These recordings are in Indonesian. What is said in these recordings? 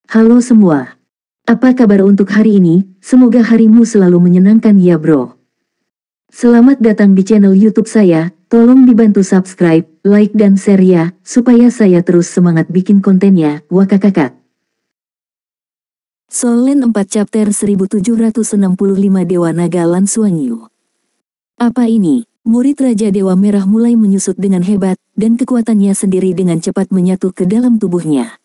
Halo semua. Apa kabar untuk hari ini? Semoga harimu selalu menyenangkan ya bro. Selamat datang di channel YouTube saya. Tolong dibantu subscribe, like dan share ya, supaya saya terus semangat bikin kontennya. Wakakakak. Solen 4 chapter 1765 Dewa Naga Lansuanyu. Apa ini? Murid Raja Dewa Merah mulai menyusut dengan hebat, dan kekuatannya sendiri dengan cepat menyatu ke dalam tubuhnya.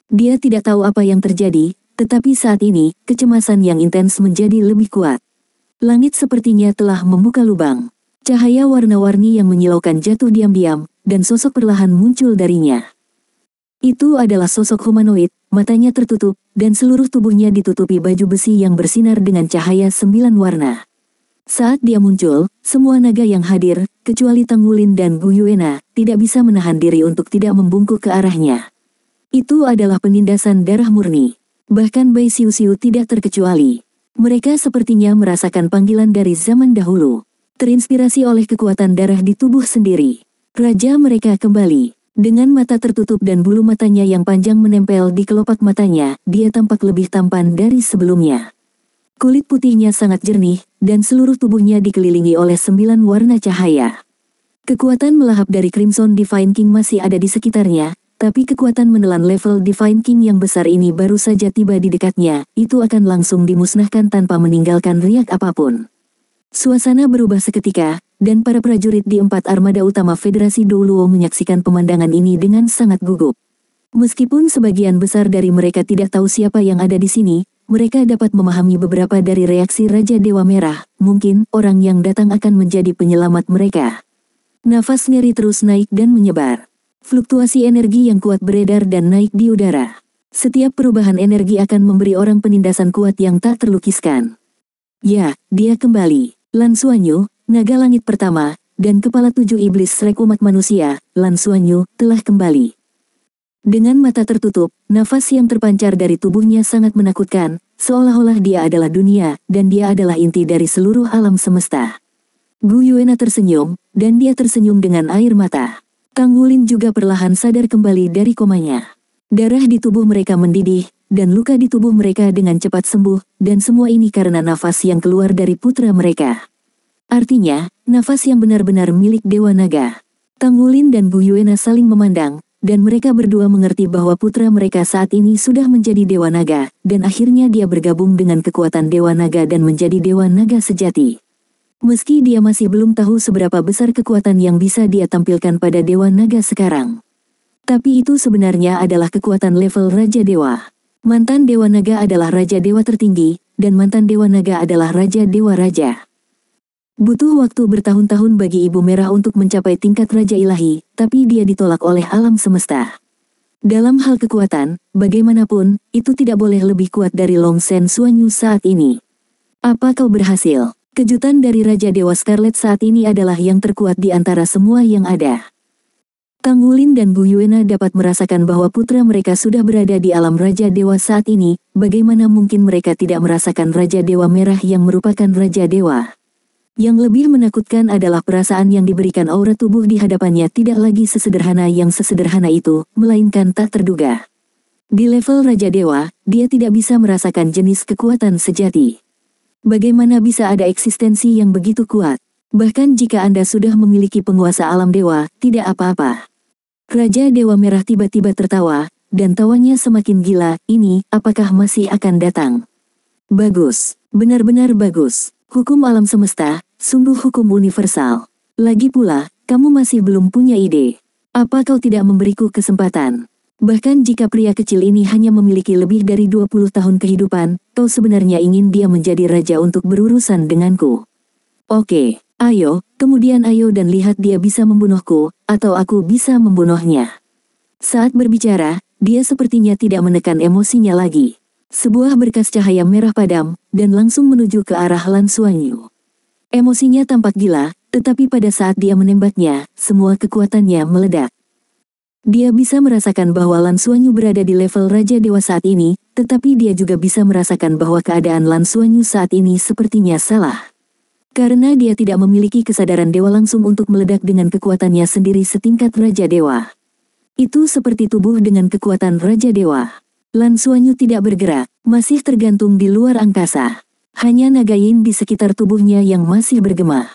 Dia tidak tahu apa yang terjadi, tetapi saat ini, kecemasan yang intens menjadi lebih kuat. Langit sepertinya telah membuka lubang. Cahaya warna-warni yang menyilaukan jatuh diam-diam, dan sosok perlahan muncul darinya. Itu adalah sosok humanoid, matanya tertutup, dan seluruh tubuhnya ditutupi baju besi yang bersinar dengan cahaya 9 warna. Saat dia muncul, semua naga yang hadir, kecuali Tanggulin dan Gu Yuena, tidak bisa menahan diri untuk tidak membungkuk ke arahnya. Itu adalah penindasan darah murni. Bahkan Bai Siu-Siu tidak terkecuali. Mereka sepertinya merasakan panggilan dari zaman dahulu. Terinspirasi oleh kekuatan darah di tubuh sendiri. Raja mereka kembali. Dengan mata tertutup dan bulu matanya yang panjang menempel di kelopak matanya, dia tampak lebih tampan dari sebelumnya. Kulit putihnya sangat jernih, dan seluruh tubuhnya dikelilingi oleh 9 warna cahaya. Kekuatan melahap dari Crimson Divine King masih ada di sekitarnya, tapi kekuatan menelan level Divine King yang besar ini baru saja tiba di dekatnya, itu akan langsung dimusnahkan tanpa meninggalkan riak apapun. Suasana berubah seketika, dan para prajurit di 4 armada utama Federasi Douluo menyaksikan pemandangan ini dengan sangat gugup. Meskipun sebagian besar dari mereka tidak tahu siapa yang ada di sini, mereka dapat memahami beberapa dari reaksi Raja Dewa Merah, mungkin orang yang datang akan menjadi penyelamat mereka. Nafas ngeri terus naik dan menyebar. Fluktuasi energi yang kuat beredar dan naik di udara. Setiap perubahan energi akan memberi orang penindasan kuat yang tak terlukiskan. Ya, dia kembali. Lansuanyu, naga langit pertama, dan kepala 7 iblis Shrek umat manusia, Lansuanyu, telah kembali. Dengan mata tertutup, nafas yang terpancar dari tubuhnya sangat menakutkan, seolah-olah dia adalah dunia, dan dia adalah inti dari seluruh alam semesta. Gu Yuena tersenyum, dan dia tersenyum dengan air mata. Tanggulin juga perlahan sadar kembali dari komanya. Darah di tubuh mereka mendidih, dan luka di tubuh mereka dengan cepat sembuh, dan semua ini karena nafas yang keluar dari putra mereka. Artinya, nafas yang benar-benar milik Dewa Naga. Tanggulin dan Gu Yuena saling memandang, dan mereka berdua mengerti bahwa putra mereka saat ini sudah menjadi Dewa Naga, dan akhirnya dia bergabung dengan kekuatan Dewa Naga dan menjadi Dewa Naga sejati. Meski dia masih belum tahu seberapa besar kekuatan yang bisa dia tampilkan pada Dewa Naga sekarang. Tapi itu sebenarnya adalah kekuatan level Raja Dewa. Mantan Dewa Naga adalah Raja Dewa tertinggi, dan mantan Dewa Naga adalah Raja Dewa Raja. Butuh waktu bertahun-tahun bagi Ibu Merah untuk mencapai tingkat Raja Ilahi, tapi dia ditolak oleh alam semesta. Dalam hal kekuatan, bagaimanapun, itu tidak boleh lebih kuat dari Long Shen Suanyu saat ini. Apa kau berhasil? Kejutan dari Raja Dewa Scarlet saat ini adalah yang terkuat di antara semua yang ada. Tanggulin dan Gu Yuena dapat merasakan bahwa putra mereka sudah berada di alam Raja Dewa saat ini, bagaimana mungkin mereka tidak merasakan Raja Dewa Merah yang merupakan Raja Dewa. Yang lebih menakutkan adalah perasaan yang diberikan aura tubuh di hadapannya tidak lagi sesederhana yang sesederhana itu, melainkan tak terduga. Di level Raja Dewa, dia tidak bisa merasakan jenis kekuatan sejati. Bagaimana bisa ada eksistensi yang begitu kuat? Bahkan jika Anda sudah memiliki penguasa alam dewa, tidak apa-apa. Raja Dewa Merah tiba-tiba tertawa, dan tawanya semakin gila. Ini, apakah masih akan datang? Bagus, benar-benar bagus. Hukum alam semesta, sungguh hukum universal. Lagi pula, kamu masih belum punya ide. Apa kau tidak memberiku kesempatan? Bahkan jika pria kecil ini hanya memiliki lebih dari 20 tahun kehidupan, kau sebenarnya ingin dia menjadi raja untuk berurusan denganku. Oke, ayo, kemudian ayo dan lihat dia bisa membunuhku, atau aku bisa membunuhnya. Saat berbicara, dia sepertinya tidak menekan emosinya lagi. Sebuah berkas cahaya merah padam, dan langsung menuju ke arah Lansuanyu. Emosinya tampak gila, tetapi pada saat dia menembaknya, semua kekuatannya meledak. Dia bisa merasakan bahwa Lansuanyu berada di level Raja Dewa saat ini, tetapi dia juga bisa merasakan bahwa keadaan Lansuanyu saat ini sepertinya salah. Karena dia tidak memiliki kesadaran dewa langsung untuk meledak dengan kekuatannya sendiri setingkat Raja Dewa. Itu seperti tubuh dengan kekuatan Raja Dewa. Lan Xuanyu tidak bergerak, masih tergantung di luar angkasa. Hanya naga yin di sekitar tubuhnya yang masih bergema.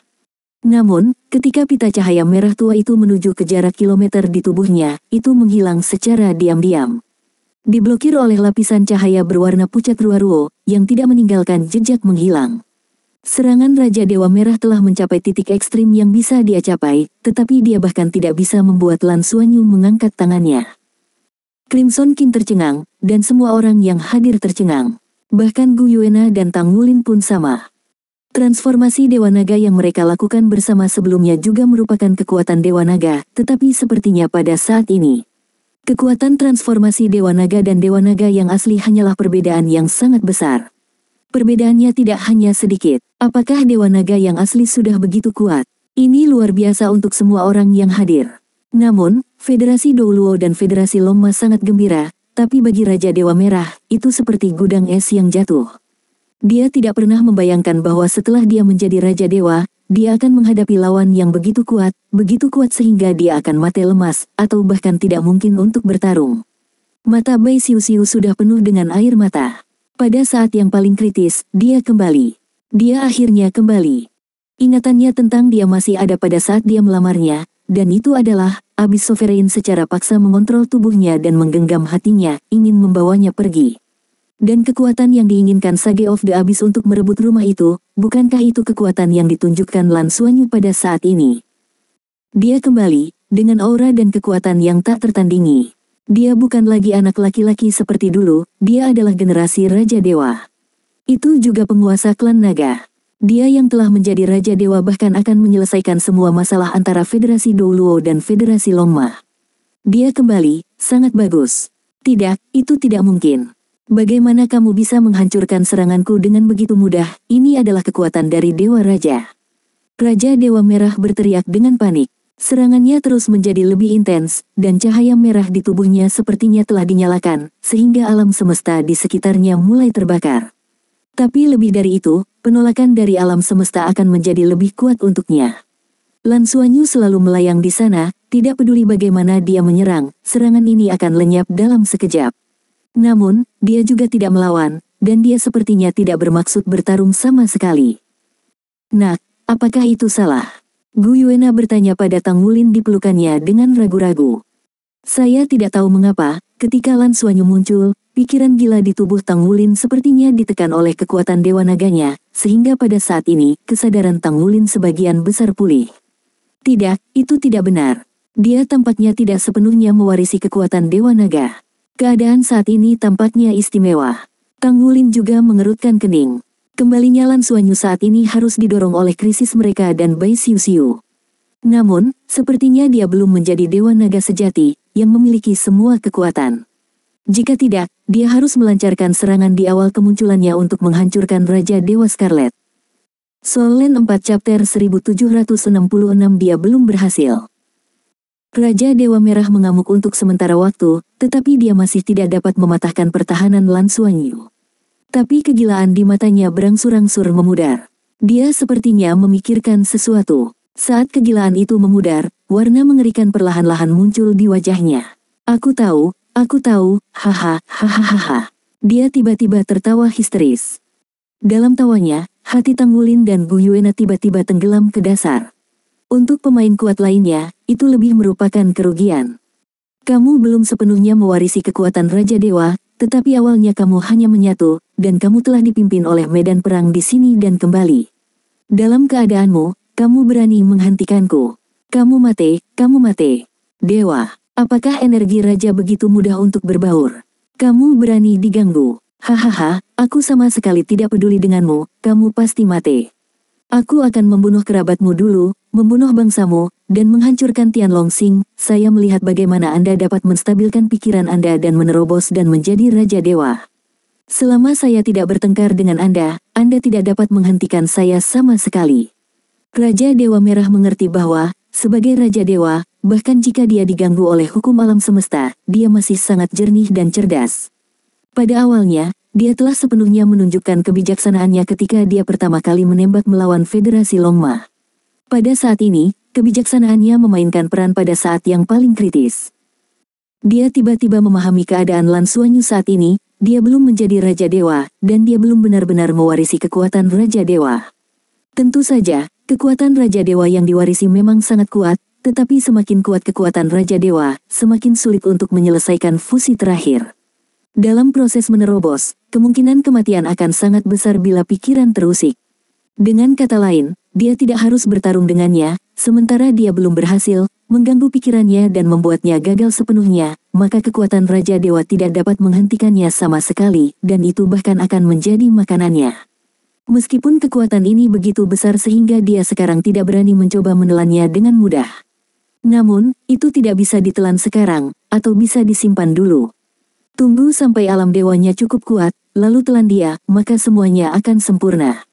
Namun, ketika pita cahaya merah tua itu menuju ke jarak kilometer di tubuhnya, itu menghilang secara diam-diam. Diblokir oleh lapisan cahaya berwarna pucat ruo-ruo, yang tidak meninggalkan jejak menghilang. Serangan Raja Dewa Merah telah mencapai titik ekstrim yang bisa dia capai, tetapi dia bahkan tidak bisa membuat Lan Xuanyu mengangkat tangannya. Crimson King tercengang, dan semua orang yang hadir tercengang. Bahkan Gu Yuena dan Tang Wulin pun sama. Transformasi Dewa Naga yang mereka lakukan bersama sebelumnya juga merupakan kekuatan Dewa Naga, tetapi sepertinya pada saat ini, kekuatan transformasi Dewa Naga dan Dewa Naga yang asli hanyalah perbedaan yang sangat besar. Perbedaannya tidak hanya sedikit. Apakah Dewa Naga yang asli sudah begitu kuat? Ini luar biasa untuk semua orang yang hadir. Namun, Federasi Douluo dan Federasi Longma sangat gembira, tapi bagi Raja Dewa Merah, itu seperti gudang es yang jatuh. Dia tidak pernah membayangkan bahwa setelah dia menjadi Raja Dewa, dia akan menghadapi lawan yang begitu kuat sehingga dia akan mati lemas, atau bahkan tidak mungkin untuk bertarung. Mata Bai Xiu-Xiu sudah penuh dengan air mata. Pada saat yang paling kritis, dia kembali. Dia akhirnya kembali. Ingatannya tentang dia masih ada pada saat dia melamarnya, dan itu adalah, Abyss Sovereign secara paksa mengontrol tubuhnya dan menggenggam hatinya, ingin membawanya pergi. Dan kekuatan yang diinginkan Sage of the Abyss untuk merebut rumah itu, bukankah itu kekuatan yang ditunjukkan Lan Xuanyu pada saat ini? Dia kembali, dengan aura dan kekuatan yang tak tertandingi. Dia bukan lagi anak laki-laki seperti dulu, dia adalah generasi Raja Dewa. Itu juga penguasa klan naga. Dia yang telah menjadi Raja Dewa bahkan akan menyelesaikan semua masalah antara Federasi Douluo dan Federasi Longma. Dia kembali, sangat bagus. Tidak, itu tidak mungkin. Bagaimana kamu bisa menghancurkan seranganku dengan begitu mudah? Ini adalah kekuatan dari Dewa Raja. Raja Dewa Merah berteriak dengan panik. Serangannya terus menjadi lebih intens, dan cahaya merah di tubuhnya sepertinya telah dinyalakan, sehingga alam semesta di sekitarnya mulai terbakar. Tapi lebih dari itu, penolakan dari alam semesta akan menjadi lebih kuat untuknya. Lan Xuanyu selalu melayang di sana, tidak peduli bagaimana dia menyerang, serangan ini akan lenyap dalam sekejap. Namun, dia juga tidak melawan, dan dia sepertinya tidak bermaksud bertarung sama sekali. Nak, apakah itu salah? Gu Yuena bertanya pada Tang Wulin di pelukannya dengan ragu-ragu. Saya tidak tahu mengapa, ketika Lan Xuanyu muncul, pikiran gila di tubuh Tang Wulin sepertinya ditekan oleh kekuatan Dewa Naganya, sehingga pada saat ini, kesadaran Tang Wulin sebagian besar pulih. Tidak, itu tidak benar. Dia tampaknya tidak sepenuhnya mewarisi kekuatan Dewa Naga. Keadaan saat ini tampaknya istimewa. Tang Wulin juga mengerutkan kening. Kembalinya Lan Xuanyu saat ini harus didorong oleh krisis mereka dan Bai Xiu-Xiu. Namun, sepertinya dia belum menjadi Dewa Naga sejati, yang memiliki semua kekuatan. Jika tidak, dia harus melancarkan serangan di awal kemunculannya untuk menghancurkan Raja Dewa Scarlet. Soul Land 4 Chapter 1766 dia belum berhasil. Raja Dewa Merah mengamuk untuk sementara waktu, tetapi dia masih tidak dapat mematahkan pertahanan Lan Xuanyu. Tapi kegilaan di matanya berangsur-angsur memudar. Dia sepertinya memikirkan sesuatu. Saat kegilaan itu memudar, warna mengerikan perlahan-lahan muncul di wajahnya. Aku tahu, haha, hahaha. Dia tiba-tiba tertawa histeris. Dalam tawanya, hati Tang Wulin dan Gu Yuena tiba-tiba tenggelam ke dasar. Untuk pemain kuat lainnya, itu lebih merupakan kerugian. Kamu belum sepenuhnya mewarisi kekuatan Raja Dewa, tetapi awalnya kamu hanya menyatu, dan kamu telah dipimpin oleh medan perang di sini dan kembali. Dalam keadaanmu, kamu berani menghentikanku. Kamu mate. Dewa, apakah energi Raja begitu mudah untuk berbaur? Kamu berani diganggu. Hahaha, aku sama sekali tidak peduli denganmu, kamu pasti mate. Aku akan membunuh kerabatmu dulu, membunuh bangsamu, dan menghancurkan Tianlong Xing. Saya melihat bagaimana Anda dapat menstabilkan pikiran Anda dan menerobos dan menjadi Raja Dewa. Selama saya tidak bertengkar dengan Anda tidak dapat menghentikan saya sama sekali. Raja Dewa Merah mengerti bahwa, sebagai Raja Dewa, bahkan jika dia diganggu oleh hukum alam semesta, dia masih sangat jernih dan cerdas. Pada awalnya, dia telah sepenuhnya menunjukkan kebijaksanaannya ketika dia pertama kali menembak melawan Federasi Longma. Pada saat ini, kebijaksanaannya memainkan peran pada saat yang paling kritis. Dia tiba-tiba memahami keadaan Lan Xuanyu saat ini, dia belum menjadi Raja Dewa, dan dia belum benar-benar mewarisi kekuatan Raja Dewa. Tentu saja, kekuatan Raja Dewa yang diwarisi memang sangat kuat, tetapi semakin kuat kekuatan Raja Dewa, semakin sulit untuk menyelesaikan fusi terakhir. Dalam proses menerobos, kemungkinan kematian akan sangat besar bila pikiran terusik. Dengan kata lain, dia tidak harus bertarung dengannya, sementara dia belum berhasil mengganggu pikirannya dan membuatnya gagal sepenuhnya, maka kekuatan Raja Dewa tidak dapat menghentikannya sama sekali, dan itu bahkan akan menjadi makanannya. Meskipun kekuatan ini begitu besar sehingga dia sekarang tidak berani mencoba menelannya dengan mudah. Namun, itu tidak bisa ditelan sekarang, atau bisa disimpan dulu. Tunggu sampai alam dewanya cukup kuat, lalu telan dia, maka semuanya akan sempurna.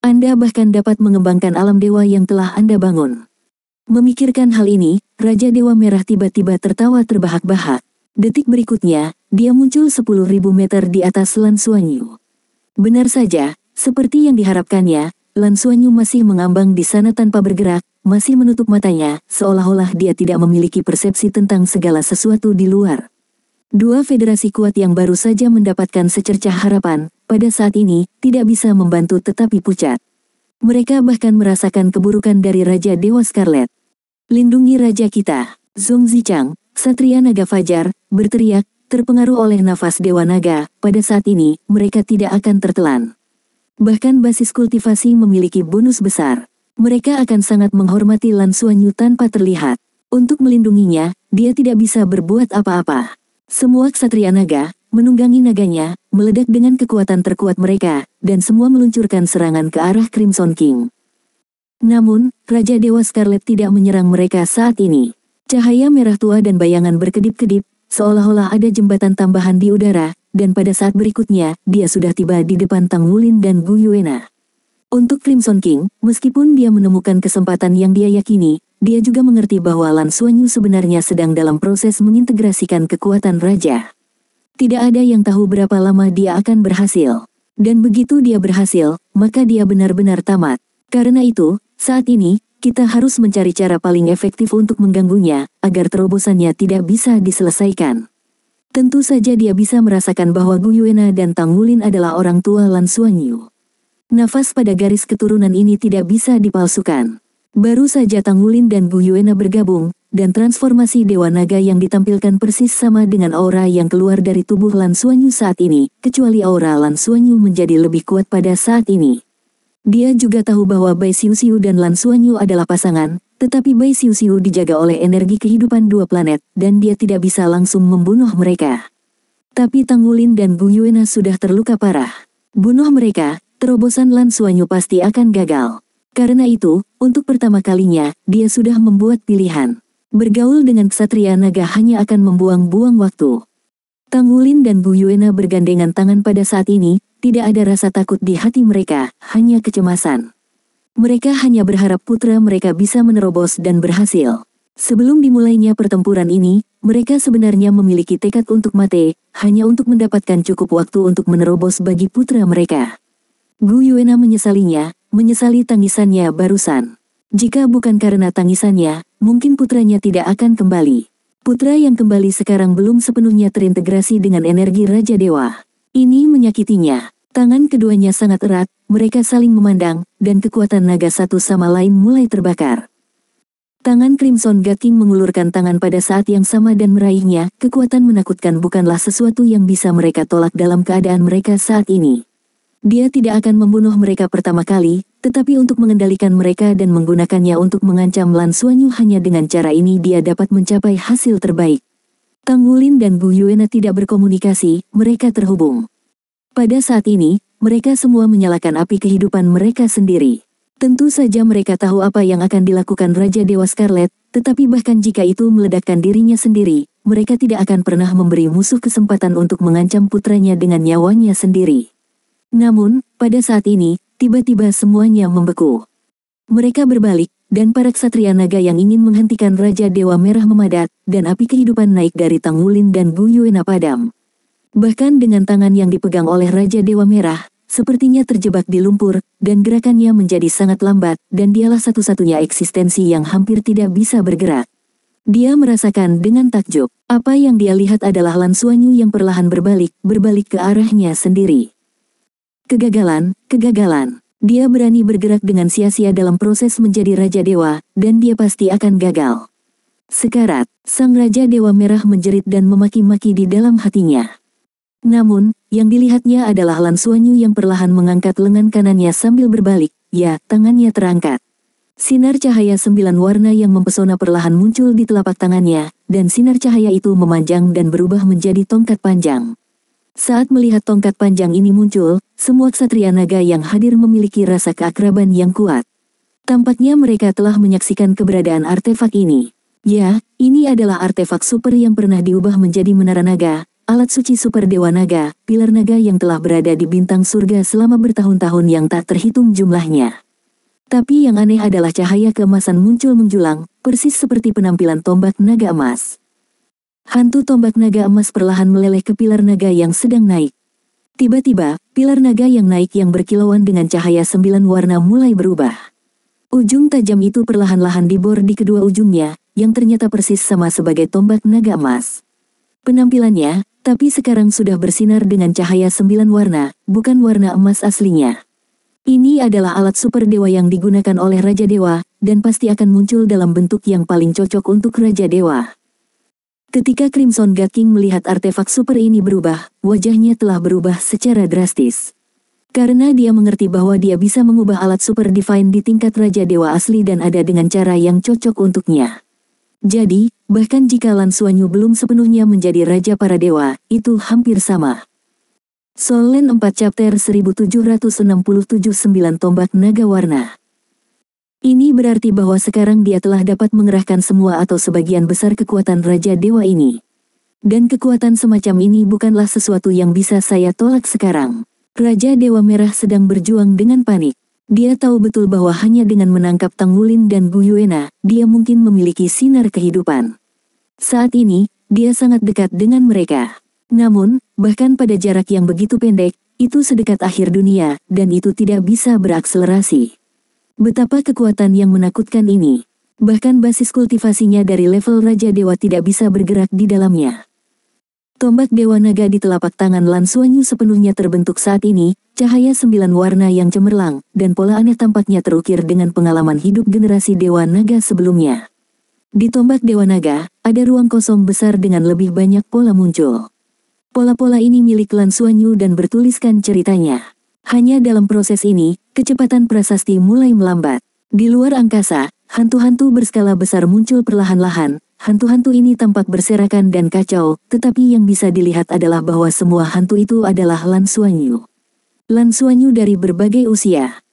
Anda bahkan dapat mengembangkan alam dewa yang telah Anda bangun. Memikirkan hal ini, Raja Dewa Merah tiba-tiba tertawa terbahak-bahak. Detik berikutnya, dia muncul 10.000 meter di atas Lan Xuanyu. Benar saja, seperti yang diharapkannya, Lan Xuanyu masih mengambang di sana tanpa bergerak, masih menutup matanya, seolah-olah dia tidak memiliki persepsi tentang segala sesuatu di luar. Dua federasi kuat yang baru saja mendapatkan secercah harapan, pada saat ini, tidak bisa membantu tetapi pucat. Mereka bahkan merasakan keburukan dari Raja Dewa Scarlet. Lindungi Raja kita, Zhong Zichang, Ksatria Naga Fajar, berteriak, terpengaruh oleh nafas Dewa Naga, pada saat ini, mereka tidak akan tertelan. Bahkan basis kultivasi memiliki bonus besar. Mereka akan sangat menghormati Lan Xuanyu tanpa terlihat. Untuk melindunginya, dia tidak bisa berbuat apa-apa. Semua Ksatria Naga, menunggangi naganya, meledak dengan kekuatan terkuat mereka, dan semua meluncurkan serangan ke arah Crimson King. Namun, Raja Dewa Scarlet tidak menyerang mereka saat ini. Cahaya merah tua dan bayangan berkedip-kedip, seolah-olah ada jembatan tambahan di udara, dan pada saat berikutnya, dia sudah tiba di depan Tang Wulin dan Gu Yuena. Untuk Crimson King, meskipun dia menemukan kesempatan yang dia yakini, dia juga mengerti bahwa Lan Xuanyu sebenarnya sedang dalam proses mengintegrasikan kekuatan raja. Tidak ada yang tahu berapa lama dia akan berhasil. Dan begitu dia berhasil, maka dia benar-benar tamat. Karena itu, saat ini, kita harus mencari cara paling efektif untuk mengganggunya, agar terobosannya tidak bisa diselesaikan. Tentu saja dia bisa merasakan bahwa Gu Yuena dan Tang Wulin adalah orang tua Lan Xuanyu. Nafas pada garis keturunan ini tidak bisa dipalsukan. Baru saja Tang Wulin dan Gu Yuena bergabung, dan transformasi Dewa Naga yang ditampilkan persis sama dengan aura yang keluar dari tubuh Lan Xuanyu saat ini, kecuali aura Lan Xuanyu menjadi lebih kuat pada saat ini. Dia juga tahu bahwa Bai Xiuxiu dan Lan Xuanyu adalah pasangan, tetapi Bai Xiuxiu dijaga oleh energi kehidupan dua planet, dan dia tidak bisa langsung membunuh mereka. Tapi Tang Wulin dan Gu Yuena sudah terluka parah. Bunuh mereka, terobosan Lan Xuanyu pasti akan gagal. Karena itu, untuk pertama kalinya, dia sudah membuat pilihan. Bergaul dengan Ksatria Naga hanya akan membuang-buang waktu. Tang Wulin dan Gu Yuena bergandengan tangan pada saat ini, tidak ada rasa takut di hati mereka, hanya kecemasan. Mereka hanya berharap putra mereka bisa menerobos dan berhasil. Sebelum dimulainya pertempuran ini, mereka sebenarnya memiliki tekad untuk mati, hanya untuk mendapatkan cukup waktu untuk menerobos bagi putra mereka. Gu Yuena menyesalinya, menyesali tangisannya barusan. Jika bukan karena tangisannya, mungkin putranya tidak akan kembali. Putra yang kembali sekarang belum sepenuhnya terintegrasi dengan energi Raja Dewa. Ini menyakitinya. Tangan keduanya sangat erat, mereka saling memandang, dan kekuatan naga satu sama lain mulai terbakar. Tangan Crimson God King mengulurkan tangan pada saat yang sama dan meraihnya, kekuatan menakutkan bukanlah sesuatu yang bisa mereka tolak dalam keadaan mereka saat ini. Dia tidak akan membunuh mereka pertama kali, tetapi untuk mengendalikan mereka dan menggunakannya untuk mengancam Lan Xuanyu hanya dengan cara ini dia dapat mencapai hasil terbaik. Tang Wulin dan Gu Yuena tidak berkomunikasi, mereka terhubung. Pada saat ini, mereka semua menyalakan api kehidupan mereka sendiri. Tentu saja mereka tahu apa yang akan dilakukan Raja Dewa Scarlet, tetapi bahkan jika itu meledakkan dirinya sendiri, mereka tidak akan pernah memberi musuh kesempatan untuk mengancam putranya dengan nyawanya sendiri. Namun, pada saat ini, tiba-tiba semuanya membeku. Mereka berbalik, dan para Ksatria Naga yang ingin menghentikan Raja Dewa Merah memadat, dan api kehidupan naik dari Tang Wulin dan Gu Yuena padam. Bahkan dengan tangan yang dipegang oleh Raja Dewa Merah, sepertinya terjebak di lumpur, dan gerakannya menjadi sangat lambat, dan dialah satu-satunya eksistensi yang hampir tidak bisa bergerak. Dia merasakan dengan takjub. Apa yang dia lihat adalah Lan Xuanyu yang perlahan berbalik ke arahnya sendiri. Kegagalan, kegagalan. Dia berani bergerak dengan sia-sia dalam proses menjadi Raja Dewa, dan dia pasti akan gagal. Sekarat, sang Raja Dewa Merah menjerit dan memaki-maki di dalam hatinya. Namun, yang dilihatnya adalah Lan Xuanyu yang perlahan mengangkat lengan kanannya sambil berbalik, ya, tangannya terangkat. Sinar cahaya 9 warna yang mempesona perlahan muncul di telapak tangannya, dan sinar cahaya itu memanjang dan berubah menjadi tongkat panjang. Saat melihat tongkat panjang ini muncul, semua ksatria naga yang hadir memiliki rasa keakraban yang kuat. Tampaknya mereka telah menyaksikan keberadaan artefak ini. Ya, ini adalah artefak super yang pernah diubah menjadi menara naga, alat suci super Dewa Naga, pilar naga yang telah berada di bintang surga selama bertahun-tahun yang tak terhitung jumlahnya. Tapi yang aneh adalah cahaya keemasan muncul menjulang, persis seperti penampilan tombak naga emas. Hantu tombak naga emas perlahan meleleh ke pilar naga yang sedang naik. Tiba-tiba, pilar naga yang naik yang berkilauan dengan cahaya 9 warna mulai berubah. Ujung tajam itu perlahan-lahan dibor di kedua ujungnya, yang ternyata persis sama sebagai tombak naga emas. Penampilannya, tapi sekarang sudah bersinar dengan cahaya 9 warna, bukan warna emas aslinya. Ini adalah alat super dewa yang digunakan oleh Raja Dewa, dan pasti akan muncul dalam bentuk yang paling cocok untuk Raja Dewa. Ketika Crimson God King melihat artefak super ini berubah, wajahnya telah berubah secara drastis. Karena dia mengerti bahwa dia bisa mengubah alat super divine di tingkat Raja Dewa asli dan ada dengan cara yang cocok untuknya. Jadi, bahkan jika Lan Xuanyu belum sepenuhnya menjadi Raja para Dewa, itu hampir sama. Soul Land 4 Chapter 1767 9 Tombak Naga Warna. Ini berarti bahwa sekarang dia telah dapat mengerahkan semua atau sebagian besar kekuatan Raja Dewa ini. Dan kekuatan semacam ini bukanlah sesuatu yang bisa saya tolak sekarang. Raja Dewa Merah sedang berjuang dengan panik. Dia tahu betul bahwa hanya dengan menangkap Tang Wulin dan Gu Yuena, dia mungkin memiliki sinar kehidupan. Saat ini, dia sangat dekat dengan mereka. Namun, bahkan pada jarak yang begitu pendek, itu sedekat akhir dunia, dan itu tidak bisa berakselerasi. Betapa kekuatan yang menakutkan ini. Bahkan basis kultivasinya dari level Raja Dewa tidak bisa bergerak di dalamnya. Tombak Dewa Naga di telapak tangan Lan Xuanyu sepenuhnya terbentuk saat ini, cahaya 9 warna yang cemerlang, dan pola aneh tampaknya terukir dengan pengalaman hidup generasi Dewa Naga sebelumnya. Di tombak Dewa Naga, ada ruang kosong besar dengan lebih banyak pola muncul. Pola-pola ini milik Lan Xuanyu dan bertuliskan ceritanya. Hanya dalam proses ini, kecepatan prasasti mulai melambat. Di luar angkasa, hantu-hantu berskala besar muncul perlahan-lahan. Hantu-hantu ini tampak berserakan dan kacau, tetapi yang bisa dilihat adalah bahwa semua hantu itu adalah Lan Xuanyu. Lan Xuanyu dari berbagai usia.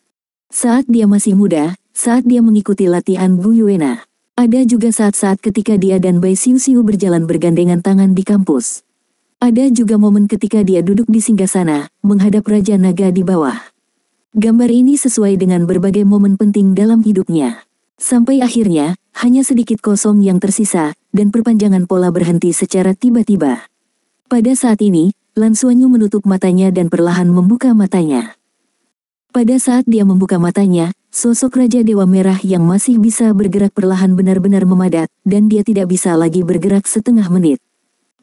Saat dia masih muda, saat dia mengikuti latihan Gu Yuena. Ada juga saat-saat ketika dia dan Bai Xiu berjalan bergandengan tangan di kampus. Ada juga momen ketika dia duduk di singgasana, menghadap Raja Naga di bawah. Gambar ini sesuai dengan berbagai momen penting dalam hidupnya. Sampai akhirnya, hanya sedikit kosong yang tersisa, dan perpanjangan pola berhenti secara tiba-tiba. Pada saat ini, Lan Xuanyu menutup matanya dan perlahan membuka matanya. Pada saat dia membuka matanya, sosok Raja Dewa Merah yang masih bisa bergerak perlahan benar-benar memadat, dan dia tidak bisa lagi bergerak setengah menit.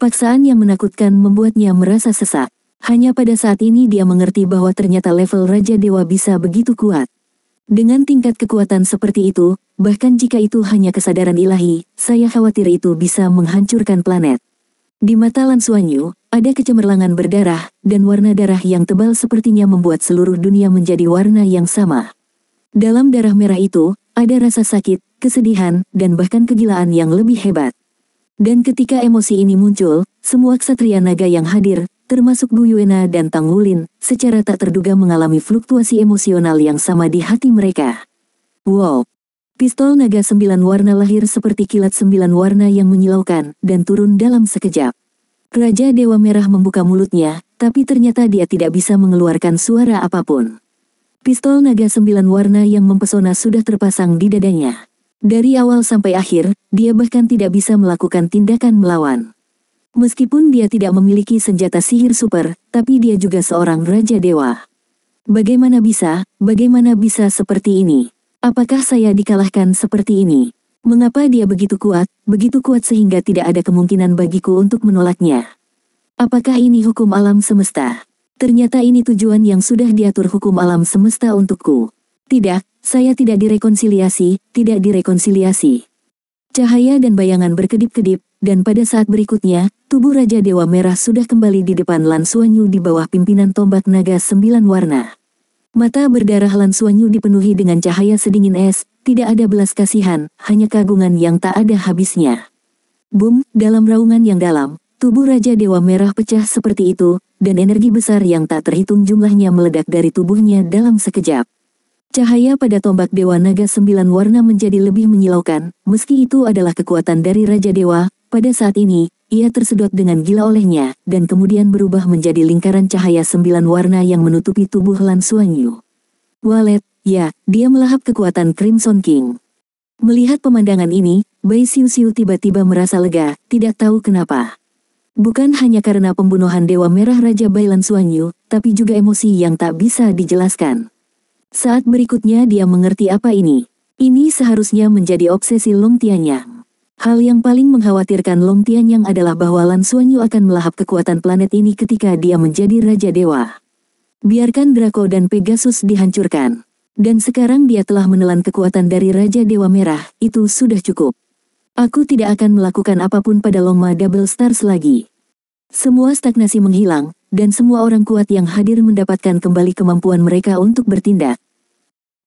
Paksaan yang menakutkan membuatnya merasa sesak. Hanya pada saat ini dia mengerti bahwa ternyata level Raja Dewa bisa begitu kuat. Dengan tingkat kekuatan seperti itu, bahkan jika itu hanya kesadaran ilahi, saya khawatir itu bisa menghancurkan planet. Di mata Lan Xuanyu, ada kecemerlangan berdarah, dan warna darah yang tebal sepertinya membuat seluruh dunia menjadi warna yang sama. Dalam darah merah itu, ada rasa sakit, kesedihan, dan bahkan kegilaan yang lebih hebat. Dan ketika emosi ini muncul, semua ksatria naga yang hadir, termasuk Gu Yuena dan Tang Wulin, secara tak terduga mengalami fluktuasi emosional yang sama di hati mereka. Wow! Pistol naga 9 warna lahir seperti kilat 9 warna yang menyilaukan, dan turun dalam sekejap. Raja Dewa Merah membuka mulutnya, tapi ternyata dia tidak bisa mengeluarkan suara apapun. Pistol naga 9 warna yang mempesona sudah terpasang di dadanya. Dari awal sampai akhir, dia bahkan tidak bisa melakukan tindakan melawan. Meskipun dia tidak memiliki senjata sihir super, tapi dia juga seorang Raja Dewa. Bagaimana bisa seperti ini? Apakah saya dikalahkan seperti ini? Mengapa dia begitu kuat sehingga tidak ada kemungkinan bagiku untuk menolaknya? Apakah ini hukum alam semesta? Ternyata ini tujuan yang sudah diatur hukum alam semesta untukku. Tidak, saya tidak direkonsiliasi. Cahaya dan bayangan berkedip-kedip, dan pada saat berikutnya, tubuh Raja Dewa Merah sudah kembali di depan Lan Xuanyu di bawah pimpinan tombak naga 9 warna. Mata berdarah Lan Xuanyu dipenuhi dengan cahaya sedingin es, tidak ada belas kasihan, hanya kagungan yang tak ada habisnya. Boom, dalam raungan yang dalam, tubuh Raja Dewa Merah pecah seperti itu, dan energi besar yang tak terhitung jumlahnya meledak dari tubuhnya dalam sekejap. Cahaya pada tombak Dewa Naga 9 warna menjadi lebih menyilaukan, meski itu adalah kekuatan dari Raja Dewa, pada saat ini, ia tersedot dengan gila olehnya, dan kemudian berubah menjadi lingkaran cahaya 9 warna yang menutupi tubuh Lan Xuanyu. Walet, ya, dia melahap kekuatan Crimson King. Melihat pemandangan ini, Bai Xiu tiba-tiba merasa lega, tidak tahu kenapa. Bukan hanya karena pembunuhan Dewa Merah Raja Bai Lan Xuanyu, tapi juga emosi yang tak bisa dijelaskan. Saat berikutnya dia mengerti apa ini. Ini seharusnya menjadi obsesi Long Tianyang. Hal yang paling mengkhawatirkan Long Tianyang adalah bahwa Lan Xuanyu akan melahap kekuatan planet ini ketika dia menjadi Raja Dewa. Biarkan Draco dan Pegasus dihancurkan. Dan sekarang dia telah menelan kekuatan dari Raja Dewa Merah, itu sudah cukup. Aku tidak akan melakukan apapun pada Longma Double Stars lagi. Semua stagnasi menghilang, dan semua orang kuat yang hadir mendapatkan kembali kemampuan mereka untuk bertindak.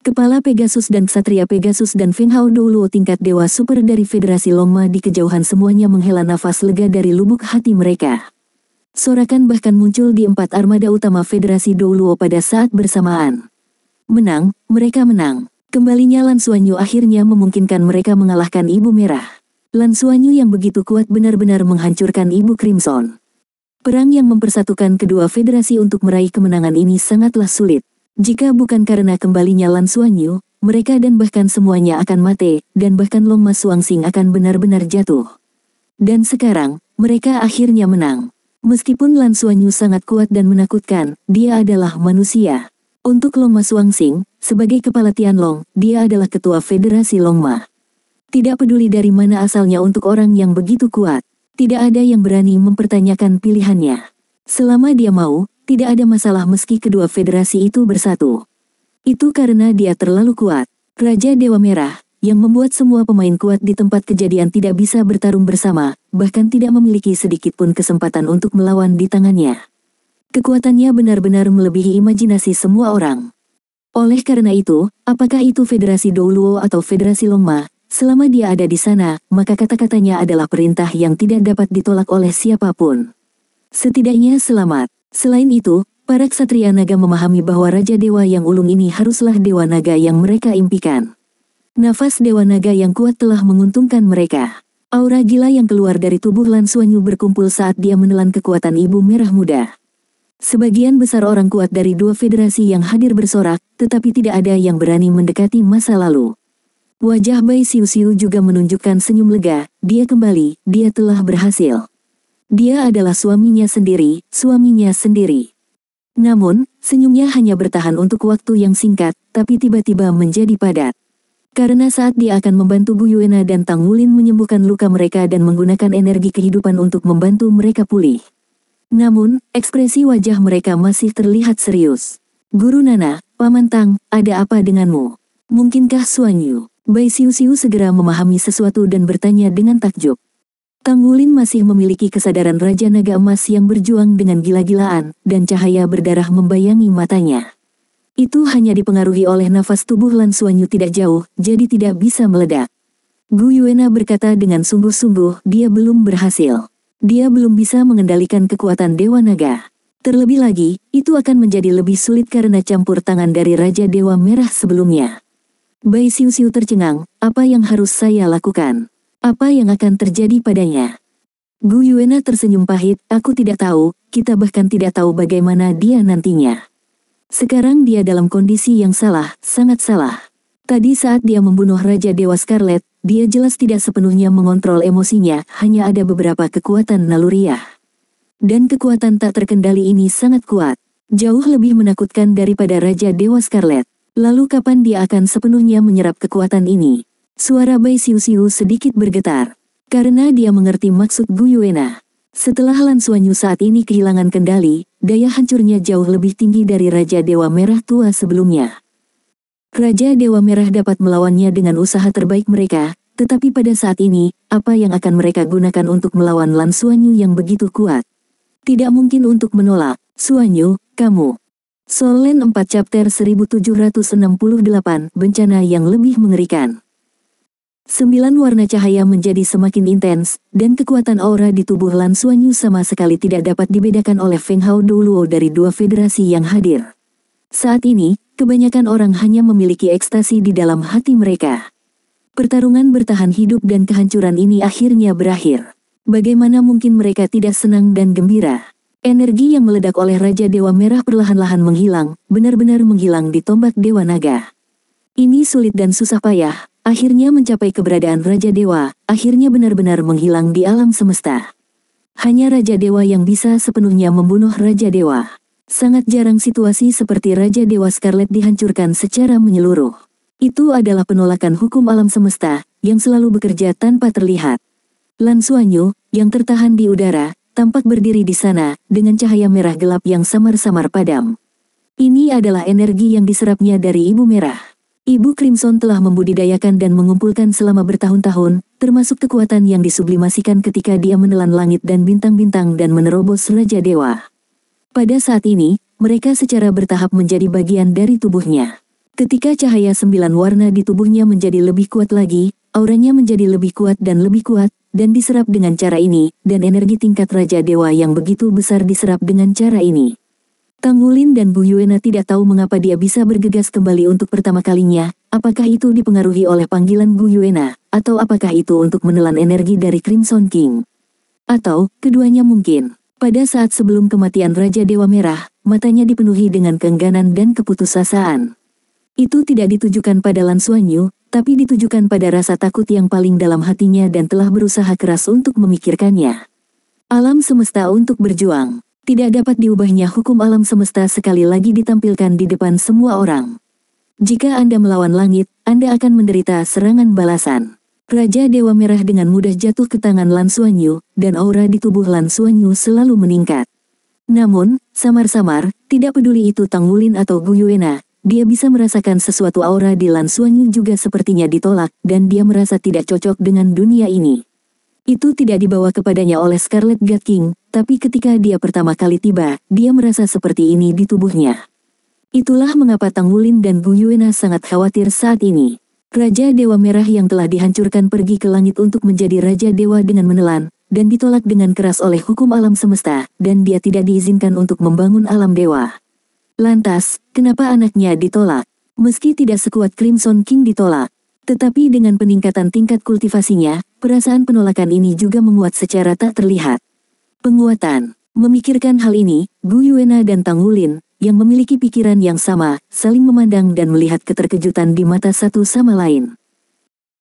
Kepala Pegasus dan Ksatria Pegasus dan Feng Hao Douluo tingkat Dewa Super dari Federasi Longma di kejauhan semuanya menghela nafas lega dari lubuk hati mereka. Sorakan bahkan muncul di 4 armada utama Federasi Douluo pada saat bersamaan. Menang, mereka menang. Kembalinya Lan Xuanyu akhirnya memungkinkan mereka mengalahkan Ibu Merah. Lan Xuanyu yang begitu kuat benar-benar menghancurkan Ibu Crimson. Perang yang mempersatukan kedua federasi untuk meraih kemenangan ini sangatlah sulit. Jika bukan karena kembalinya Lan Xuanyu, mereka dan bahkan semuanya akan mati, dan bahkan Longma Suangsing akan benar-benar jatuh. Dan sekarang, mereka akhirnya menang. Meskipun Lan Xuanyu sangat kuat dan menakutkan, dia adalah manusia. Untuk Longma Suangsing, sebagai kepala Tianlong, dia adalah ketua federasi Longma. Tidak peduli dari mana asalnya untuk orang yang begitu kuat. Tidak ada yang berani mempertanyakan pilihannya. Selama dia mau, tidak ada masalah meski kedua federasi itu bersatu. Itu karena dia terlalu kuat. Raja Dewa Merah, yang membuat semua pemain kuat di tempat kejadian tidak bisa bertarung bersama, bahkan tidak memiliki sedikit pun kesempatan untuk melawan di tangannya. Kekuatannya benar-benar melebihi imajinasi semua orang. Oleh karena itu, apakah itu Federasi Douluo atau Federasi Longma, selama dia ada di sana, maka kata-katanya adalah perintah yang tidak dapat ditolak oleh siapapun. Setidaknya selamat. Selain itu, para ksatria naga memahami bahwa Raja Dewa yang ulung ini haruslah Dewa Naga yang mereka impikan. Nafas Dewa Naga yang kuat telah menguntungkan mereka. Aura gila yang keluar dari tubuh Lan Xuanyu berkumpul saat dia menelan kekuatan Ibu Merah Muda. Sebagian besar orang kuat dari dua federasi yang hadir bersorak, tetapi tidak ada yang berani mendekati masa lalu. Wajah Bai Xiu juga menunjukkan senyum lega, dia kembali, dia telah berhasil. Dia adalah suaminya sendiri. Namun, senyumnya hanya bertahan untuk waktu yang singkat, tapi tiba-tiba menjadi padat. Karena saat dia akan membantu Gu Yuena dan Tang Wulin menyembuhkan luka mereka dan menggunakan energi kehidupan untuk membantu mereka pulih. Namun, ekspresi wajah mereka masih terlihat serius. Guru Nana, Paman Tang, ada apa denganmu? Mungkinkah Xuanyu? Bai Xiu segera memahami sesuatu dan bertanya dengan takjub. Tang Wulin masih memiliki kesadaran Raja Naga Emas yang berjuang dengan gila-gilaan, dan cahaya berdarah membayangi matanya. Itu hanya dipengaruhi oleh nafas tubuh Lan Xuanyu tidak jauh, jadi tidak bisa meledak. Gu Yuena berkata dengan sungguh-sungguh, dia belum berhasil. Dia belum bisa mengendalikan kekuatan Dewa Naga. Terlebih lagi, itu akan menjadi lebih sulit karena campur tangan dari Raja Dewa Merah sebelumnya. Bai Xiu tercengang, apa yang harus saya lakukan? Apa yang akan terjadi padanya? Gu Yuena tersenyum pahit, aku tidak tahu, kita bahkan tidak tahu bagaimana dia nantinya. Sekarang dia dalam kondisi yang salah, sangat salah. Tadi saat dia membunuh Raja Dewa Scarlet, dia jelas tidak sepenuhnya mengontrol emosinya, hanya ada beberapa kekuatan naluriah. Dan kekuatan tak terkendali ini sangat kuat, jauh lebih menakutkan daripada Raja Dewa Scarlet. Lalu kapan dia akan sepenuhnya menyerap kekuatan ini? Suara Bai Xiu sedikit bergetar, karena dia mengerti maksud Gu Yuena. Setelah Lan Xuanyu saat ini kehilangan kendali, daya hancurnya jauh lebih tinggi dari Raja Dewa Merah tua sebelumnya. Raja Dewa Merah dapat melawannya dengan usaha terbaik mereka, tetapi pada saat ini, apa yang akan mereka gunakan untuk melawan Lan Xuanyu yang begitu kuat? Tidak mungkin untuk menolak. Xuanyu, kamu. Soul Land 4 Chapter 1768 Bencana yang lebih mengerikan. 9 warna cahaya menjadi semakin intens, dan kekuatan aura di tubuh Lan Xuanyu sama sekali tidak dapat dibedakan oleh Feng Hao Douluo dari dua federasi yang hadir. Saat ini, kebanyakan orang hanya memiliki ekstasi di dalam hati mereka. Pertarungan bertahan hidup dan kehancuran ini akhirnya berakhir. Bagaimana mungkin mereka tidak senang dan gembira? Energi yang meledak oleh Raja Dewa Merah perlahan-lahan menghilang, benar-benar menghilang di tombak Dewa Naga. Ini sulit dan susah payah. Akhirnya mencapai keberadaan Raja Dewa, akhirnya benar-benar menghilang di alam semesta. Hanya Raja Dewa yang bisa sepenuhnya membunuh Raja Dewa. Sangat jarang situasi seperti Raja Dewa Scarlet dihancurkan secara menyeluruh. Itu adalah penolakan hukum alam semesta, yang selalu bekerja tanpa terlihat. Lan Xuanyu, yang tertahan di udara, tampak berdiri di sana, dengan cahaya merah gelap yang samar-samar padam. Ini adalah energi yang diserapnya dari Ibu Merah. Ibu Crimson telah membudidayakan dan mengumpulkan selama bertahun-tahun, termasuk kekuatan yang disublimasikan ketika dia menelan langit dan bintang-bintang dan menerobos Raja Dewa. Pada saat ini, mereka secara bertahap menjadi bagian dari tubuhnya. Ketika cahaya 9 warna di tubuhnya menjadi lebih kuat lagi, auranya menjadi lebih kuat, dan diserap dengan cara ini, dan energi tingkat Raja Dewa yang begitu besar diserap dengan cara ini. Tang Wulin dan Bu Yuena tidak tahu mengapa dia bisa bergegas kembali untuk pertama kalinya, apakah itu dipengaruhi oleh panggilan Bu Yuena, atau apakah itu untuk menelan energi dari Crimson King. Atau, keduanya mungkin. Pada saat sebelum kematian Raja Dewa Merah, matanya dipenuhi dengan keengganan dan keputusasaan. Itu tidak ditujukan pada Lan Xuanyu, tapi ditujukan pada rasa takut yang paling dalam hatinya dan telah berusaha keras untuk memikirkannya. Alam semesta untuk berjuang. Tidak dapat diubahnya hukum alam semesta sekali lagi ditampilkan di depan semua orang. Jika Anda melawan langit, Anda akan menderita serangan balasan. Raja Dewa Merah dengan mudah jatuh ke tangan Lan Xuanyu, dan aura di tubuh Lan Xuanyu selalu meningkat. Namun, samar-samar, tidak peduli itu Tang Wulin atau Gu Yuena, dia bisa merasakan sesuatu aura di Lan Xuanyu juga sepertinya ditolak, dan dia merasa tidak cocok dengan dunia ini. Itu tidak dibawa kepadanya oleh Scarlet God King, tapi ketika dia pertama kali tiba, dia merasa seperti ini di tubuhnya. Itulah mengapa Tang Wulin dan Bu Yuena sangat khawatir saat ini. Raja Dewa Merah yang telah dihancurkan pergi ke langit untuk menjadi Raja Dewa dengan menelan, dan ditolak dengan keras oleh hukum alam semesta, dan dia tidak diizinkan untuk membangun alam dewa. Lantas, kenapa anaknya ditolak? Meski tidak sekuat Crimson King ditolak, tetapi dengan peningkatan tingkat kultivasinya, perasaan penolakan ini juga menguat secara tak terlihat. Penguatan. Memikirkan hal ini, Gu Yuena dan Tang Wulin, yang memiliki pikiran yang sama, saling memandang dan melihat keterkejutan di mata satu sama lain.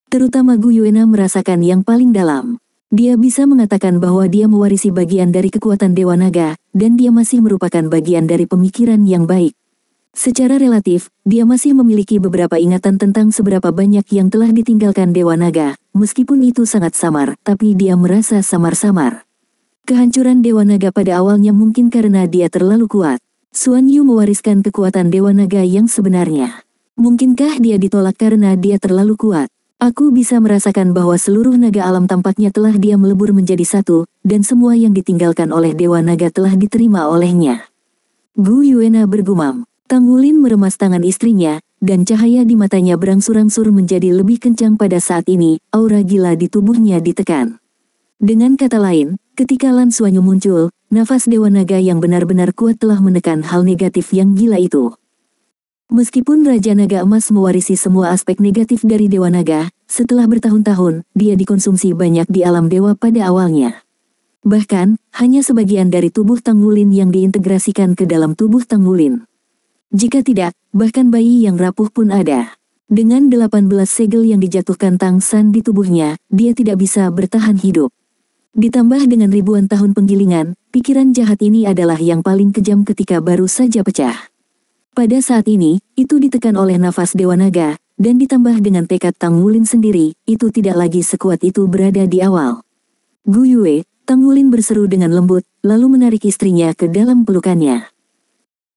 Terutama Gu Yuena merasakan yang paling dalam. Dia bisa mengatakan bahwa dia mewarisi bagian dari kekuatan Dewa Naga, dan dia masih merupakan bagian dari pemikiran yang baik. Secara relatif, dia masih memiliki beberapa ingatan tentang seberapa banyak yang telah ditinggalkan Dewa Naga, meskipun itu sangat samar, tapi dia merasa samar-samar. Kehancuran Dewa Naga pada awalnya mungkin karena dia terlalu kuat. Xuanyu mewariskan kekuatan Dewa Naga yang sebenarnya. Mungkinkah dia ditolak karena dia terlalu kuat? Aku bisa merasakan bahwa seluruh naga alam tampaknya telah dia melebur menjadi satu, dan semua yang ditinggalkan oleh Dewa Naga telah diterima olehnya. Gu Yuena bergumam. Tang Wulin meremas tangan istrinya, dan cahaya di matanya berangsur-angsur menjadi lebih kencang pada saat ini, aura gila di tubuhnya ditekan. Dengan kata lain, ketika Lan Xuanyu muncul, nafas Dewa Naga yang benar-benar kuat telah menekan hal negatif yang gila itu. Meskipun Raja Naga Emas mewarisi semua aspek negatif dari Dewa Naga, setelah bertahun-tahun, dia dikonsumsi banyak di alam dewa pada awalnya. Bahkan, hanya sebagian dari tubuh Tang Wulin yang diintegrasikan ke dalam tubuh Tang Wulin. Jika tidak, bahkan bayi yang rapuh pun ada. Dengan 18 segel yang dijatuhkan Tang San di tubuhnya, dia tidak bisa bertahan hidup. Ditambah dengan ribuan tahun penggilingan, pikiran jahat ini adalah yang paling kejam ketika baru saja pecah. Pada saat ini, itu ditekan oleh nafas Dewa Naga, dan ditambah dengan tekad Tang Wulin sendiri, itu tidak lagi sekuat itu berada di awal. Gu Yue, Tang Wulin berseru dengan lembut, lalu menarik istrinya ke dalam pelukannya.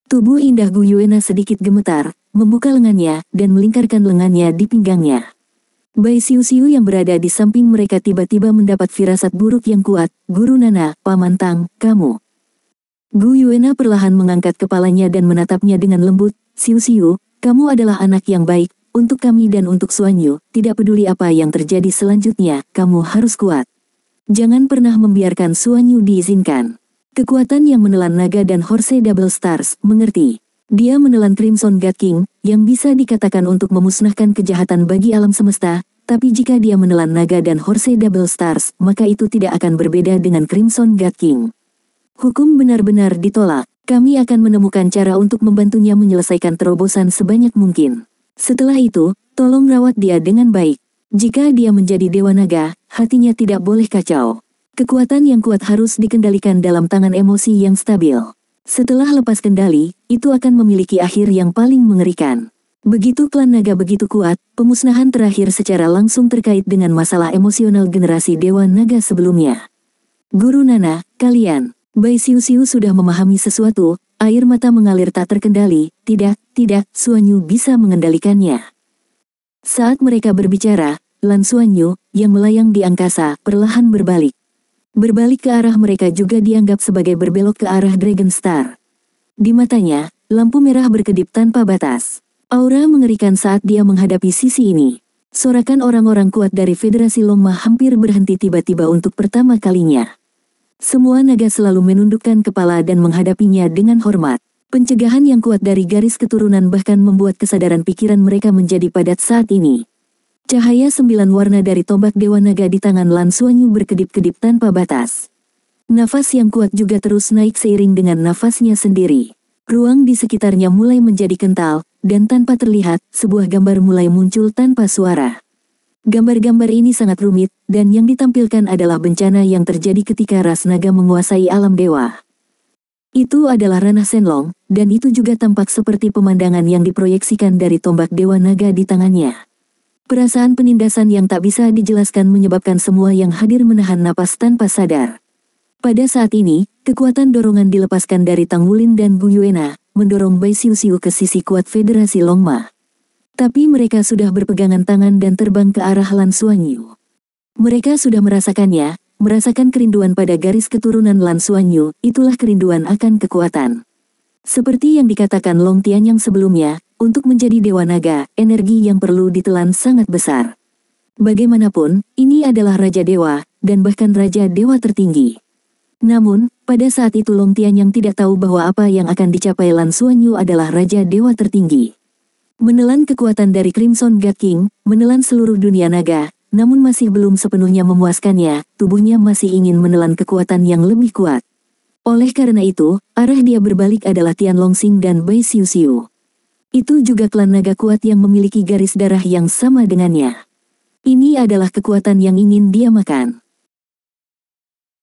Tubuh indah Gu Yuena sedikit gemetar, membuka lengannya, dan melingkarkan lengannya di pinggangnya. Bai Siu-Siu yang berada di samping mereka tiba-tiba mendapat firasat buruk yang kuat. Guru Nana, Paman Tang, kamu. Gu Yuena perlahan mengangkat kepalanya dan menatapnya dengan lembut. Siu-Siu, kamu adalah anak yang baik, untuk kami dan untuk Xuanyu, tidak peduli apa yang terjadi selanjutnya, kamu harus kuat. Jangan pernah membiarkan Xuanyu diizinkan. Kekuatan yang menelan naga dan Horse Double Stars, mengerti. Dia menelan Crimson God King, yang bisa dikatakan untuk memusnahkan kejahatan bagi alam semesta, tapi jika dia menelan naga dan Horse Double Stars, maka itu tidak akan berbeda dengan Crimson God King. Hukum benar-benar ditolak. Kami akan menemukan cara untuk membantunya menyelesaikan terobosan sebanyak mungkin. Setelah itu, tolong rawat dia dengan baik. Jika dia menjadi Dewa Naga, hatinya tidak boleh kacau. Kekuatan yang kuat harus dikendalikan dalam tangan emosi yang stabil. Setelah lepas kendali, itu akan memiliki akhir yang paling mengerikan. Begitu klan naga begitu kuat, pemusnahan terakhir secara langsung terkait dengan masalah emosional generasi Dewa Naga sebelumnya. Guru Nana, kalian. Bai Siu-Siu sudah memahami sesuatu, air mata mengalir tak terkendali. Tidak, Xuanyu bisa mengendalikannya. Saat mereka berbicara, Lan Xuanyu, yang melayang di angkasa, perlahan berbalik. Berbalik ke arah mereka juga dianggap sebagai berbelok ke arah Dragon Star. Di matanya, lampu merah berkedip tanpa batas. Aura mengerikan saat dia menghadapi sisi ini. Sorakan orang-orang kuat dari Federasi Longma hampir berhenti tiba-tiba untuk pertama kalinya. Semua naga selalu menundukkan kepala dan menghadapinya dengan hormat. Pencegahan yang kuat dari garis keturunan bahkan membuat kesadaran pikiran mereka menjadi padat saat ini. Cahaya 9 warna dari tombak Dewa Naga di tangan Lan Xuanyu berkedip-kedip tanpa batas. Nafas yang kuat juga terus naik seiring dengan nafasnya sendiri. Ruang di sekitarnya mulai menjadi kental, dan tanpa terlihat, sebuah gambar mulai muncul tanpa suara. Gambar-gambar ini sangat rumit, dan yang ditampilkan adalah bencana yang terjadi ketika ras naga menguasai alam dewa. Itu adalah ranah Shenlong, dan itu juga tampak seperti pemandangan yang diproyeksikan dari tombak Dewa Naga di tangannya. Perasaan penindasan yang tak bisa dijelaskan menyebabkan semua yang hadir menahan napas tanpa sadar. Pada saat ini, kekuatan dorongan dilepaskan dari Tang Wulin dan Gu Yuena, mendorong Bai Siu-Siu ke sisi kuat Federasi Longma. Tapi mereka sudah berpegangan tangan dan terbang ke arah Lan Xuanyu. Mereka sudah merasakannya, merasakan kerinduan pada garis keturunan Lan Xuanyu, itulah kerinduan akan kekuatan. Seperti yang dikatakan Long Tianyang sebelumnya, untuk menjadi Dewa Naga, energi yang perlu ditelan sangat besar. Bagaimanapun, ini adalah Raja Dewa, dan bahkan Raja Dewa tertinggi. Namun, pada saat itu Long Tianyang tidak tahu bahwa apa yang akan dicapai Lan Xuanyu adalah Raja Dewa tertinggi. Menelan kekuatan dari Crimson God King, menelan seluruh dunia naga, namun masih belum sepenuhnya memuaskannya, tubuhnya masih ingin menelan kekuatan yang lebih kuat. Oleh karena itu, arah dia berbalik adalah Tianlongxing dan Bai Siu-Siu. Itu juga klan naga kuat yang memiliki garis darah yang sama dengannya. Ini adalah kekuatan yang ingin dia makan.